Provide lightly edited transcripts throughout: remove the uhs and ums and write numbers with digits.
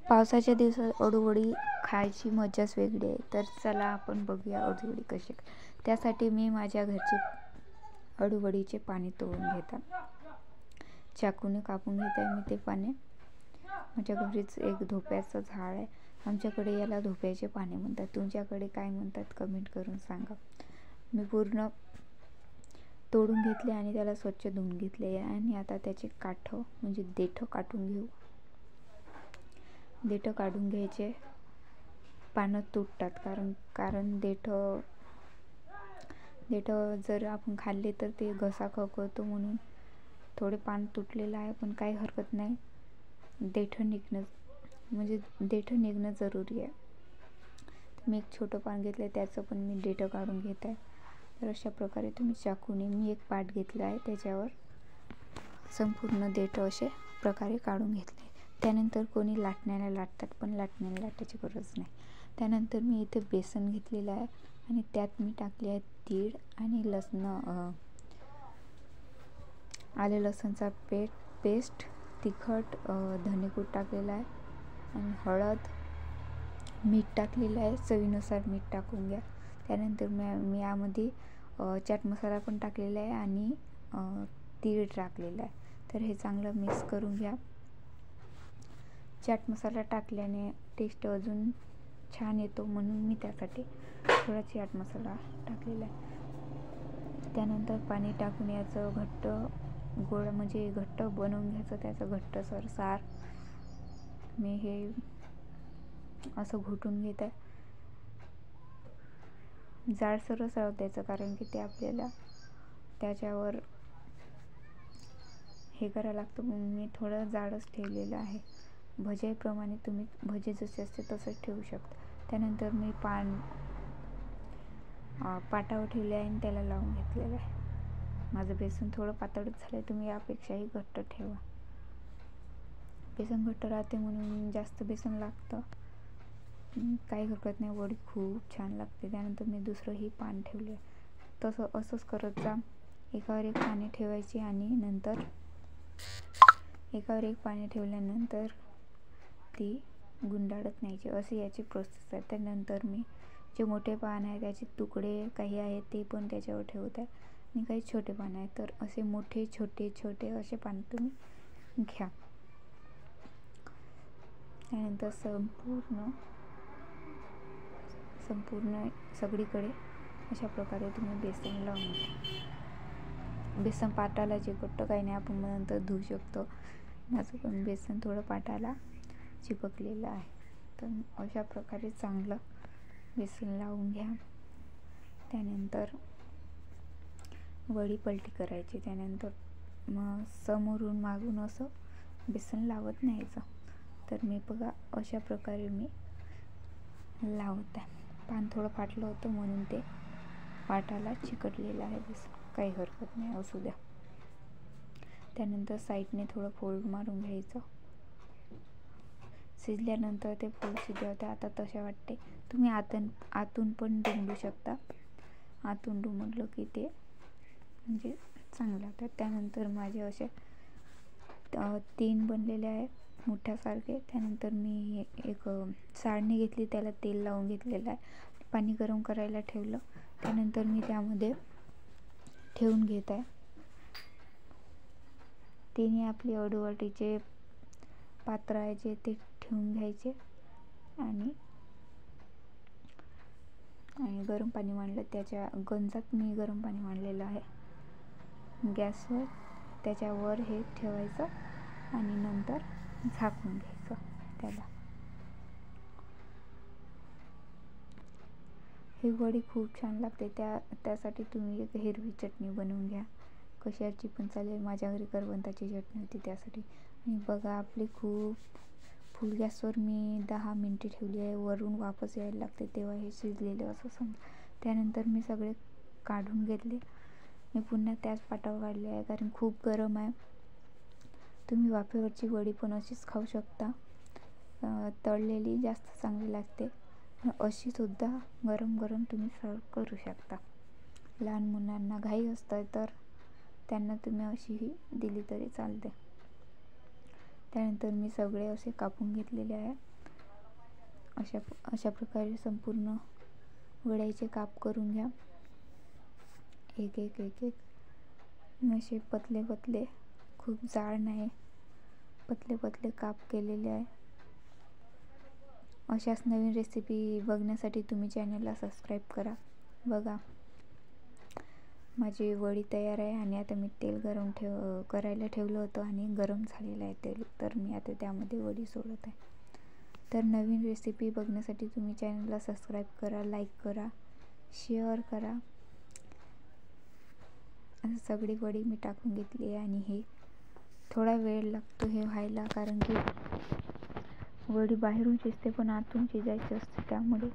पावसाच्या दिवसात अळूवडी खायची मजाच वेगळी आहे. तर चला आपण बघूया अळूवडी कशी. त्यासाठी मी माझ्या घरचे अळूवडीचे पाने तोडून घेतात. चाकूने कापून घेत आहे मी ते पाने. माझ्या घरीच एक धोप्याचं झाड आहे. आमच्याकडे याला धोप्याचे पाने म्हणतात. तुमच्याकडे काय म्हणतात कमेंट करून सांगा. मी पूर्ण तोडून घेतले आणि त्याला स्वच्छ धुवून घेतले आणि आता त्याचे काठ म्हणजे देठ काढून घेऊ. देठ काढून घ्यायचे. पानं तुटतात कारण देठ जर आपण खाल्ले तर ते घसा खवखवतो, म्हणून थोडे पान तुटलेलं आहे, पण काही हरकत नाही. देठ निघणं जरुरी आहे. मी एक छोटं पान घेतलं, त्याचं पण मी देठ काढून घेत आहे. तर अशा प्रकारे तुम्ही चाकूने मी एक पाट घेतला आहे, त्याच्यावर संपूर्ण देठ असे प्रकारे काढून घेतले. त्यानंतर कोणी लाटण्याला लाटतात, पण लाटण्याला लाटायची गरज नाही. त्यानंतर मी इथे बेसन घेतलेलं आहे आणि त्यात मी टाकले आहे तीळ आणि आले लसणचा पेस्ट, तिखट, धनेपूड टाकलेला आहे आणि हळद, मीठ टाकलेलं आहे. चवीनुसार मीठ टाकून घ्या. त्यानंतर मी यामध्ये चाट मसाला पण टाकलेला आहे आणि तीळ टाकलेला आहे. तर हे चांगलं मिक्स करून घ्या. चाट मसाला टाकल्याने टेस्ट अजून छान येतो, म्हणून मी त्यासाठी थोडा चाट मसाला टाकलेला आहे. त्यानंतर पाणी टाकून याचं घट्ट गोळा म्हणजे घट्ट बनवून घ्यायचं. त्याचं घट्टसर सार मी हे असं घोटून घेत आहे. जाडसरच राहू द्यायचं, कारण की ते आपल्याला त्याच्यावर हे करायला लागतं, म्हणून मी थोडं जाडच ठेवलेलं आहे. भज्याप्रमाणे तुम्ही भजे जसे असते तसंच ठेवू शकता. त्यानंतर मी पाटावर ठेवले आहे आणि त्याला लावून घेतलेलं आहे. माझं बेसन थोडं पातळच झालं आहे, तुम्ही यापेक्षाही घट्ट ठेवा. बेसन घट्ट राहते म्हणून जास्त बेसन लागतं, काही हरकत नाही. वडी खूप छान लागते. त्यानंतर मी दुसरंही पान ठेवले. असंच करत जा. एकावर एक पाने ठेवायची आणि नंतर एकावर एक पाने ठेवल्यानंतर ती गुंडाळत न्यायची, अशी याची प्रोसेस आहे. त्यानंतर मी जे मोठे पान आहे त्याचे तुकडे काही आहेत ते पण त्याच्यावर ठेवत आहे आणि काही छोटे पान आहेत. तर असे मोठे छोटे छोटे असे पान तुम्ही घ्या. त्यानंतर संपूर्ण सगळीकडे अशा प्रकारे तुम्ही बेसन लावून घ्या. बेसन पाटाला चिकटतं काही नाही, आपण नंतर धुवू शकतो. माझं पण बेसन थोडं पाटाला चिपकलेलं आहे. तर अशा प्रकारे चांगलं बेसन लावून घ्या. त्यानंतर वडी पलटी करायची. त्यानंतर मग समोरून मागून असं बेसन लावत न्यायचं. तर मी बघा अशा प्रकारे मी लावत आहे. पान थोडं फाटलं होतं म्हणून ते पाटाला चिकटलेलं आहे बेसन, काही हरकत नाही, असू द्या. त्यानंतर साईडने थोडं फोल्ड मारून घ्यायचं. शिजल्यानंतर ते फोल्ड शिजले होते, आता तसे वाटते. तुम्ही आतून पण दुमडू शकता. आतून दुमडलं की ते म्हणजे चांगलं होतं. त्यानंतर माझे असे 3 बनलेले आहेत मोठ्यासारखे. त्यानंतर मी एक चाळणी घेतली, त्याला तेल लावून घेतलेलं आहे, पाणी गरम करायला ठेवलं. त्यानंतर मी त्यामध्ये ठेवून घेत आहे. तिन्ही आपली अळूवडीचे पात्र आहे जे ते ठेवून घ्यायचे आणि गरम पाणी मांडलं. त्याच्या गंजात मी गरम पाणी मांडलेलं आहे गॅसवर. त्याच्यावर हे ठेवायचं आणि नंतर झाकून घ्यायचं त्याला. ही वडी खूप छान लागते. त्यासाठी तुम्ही एक हिरवी चटणी बनवून घ्या, कशाची पण चालेल. माझ्या घरी करवंदाची चटणी होती त्यासाठी. आणि बघा आपली खूप फुल गॅसवर मी 10 मिनिटे ठेवली आहे. वरून वापस यायला लागते तेव्हा हे शिजलेले असं समजा. त्यानंतर मी सगळे काढून घेतले. मी पुन्हा त्याच पाटावर काढले आहे, कारण खूप गरम आहे. तुम्ही वाफेवरची वडी पण अशीच खाऊ शकता. तळलेली जास्त चांगली लागते, अशी सुद्धा गरम गरम तुम्ही सर्व करू शकता. लहान मुलांना घाई असतं तर त्यांना तुम्ही अशीही दिली तरी चालते. त्यानंतर मी सगळे असे कापून घेतलेले आहे. अशा प्रकारे संपूर्ण वड्याचे काप करून घ्या. एक एक एक एक असे पतले पतले, खूप जाड नाही, पतले पतले काप केलेले आहे. अशाच नवीन रेसिपी बघण्यासाठी तुम्ही चॅनलला सबस्क्राईब करा. बघा माझी वडी तयार आहे आणि आता मी तेल गरम करायला ठेवलं होतं आणि गरम झालेलं आहे तेल, तर मी आता त्यामध्ये वडी सोडत आहे. तर नवीन रेसिपी बघण्यासाठी तुम्ही चॅनलला सबस्क्राईब करा, लाईक करा, शेअर करा. आता सगळी वडी मी टाकून घेतली आहे आणि हे थोडा वेळ लागतो हे व्हायला, कारण की वडी बाहेरून शिजते पण आतून शिजायची असते, त्यामुळे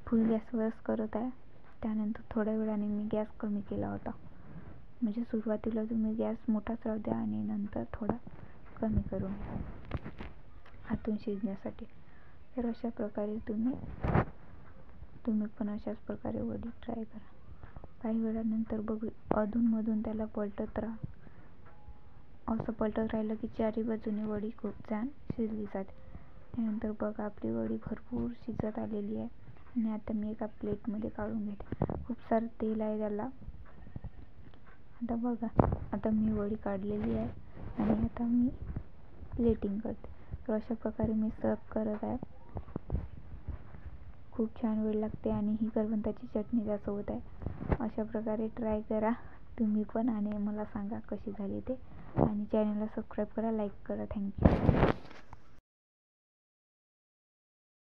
फुल गॅसवरच करत आहे. त्यानंतर थोड्या वेळाने मी गॅस कमी केला होता, म्हणजे सुरुवातीला तुम्ही गॅस मोठाच राहू द्या आणि नंतर थोडा कमी करून आतून शिजण्यासाठी. तर अशा प्रकारे तुम्ही पण अशाच प्रकारे वडी ट्राय करा. काही वेळानंतर बघू, अधूनमधून त्याला पलटत राहा. असं पलटत राहिलं की चारी बाजूने वडी खूप छान शिजली जाते. त्यानंतर बघा आपली वडी भरपूर शिजत आलेली आहे आणि आता मी एका प्लेटमध्ये काढून घेते. खूप सारं तेल आहे त्याला. आता बघा, आता मी वडी काढलेली आहे आणि आता मी प्लेटिंग करते. तर अशा प्रकारे मी सर्व करत आहे. खूप छान वेळ लागते आणि ही करवंदाची चटणी त्यासोबत आहे. अशा प्रकारे ट्राय करा तुम्ही पण आणि मला सांगा कशी झाली ते. आणि चॅनलला सबस्क्राईब करा, लाईक करा. थँक्यू.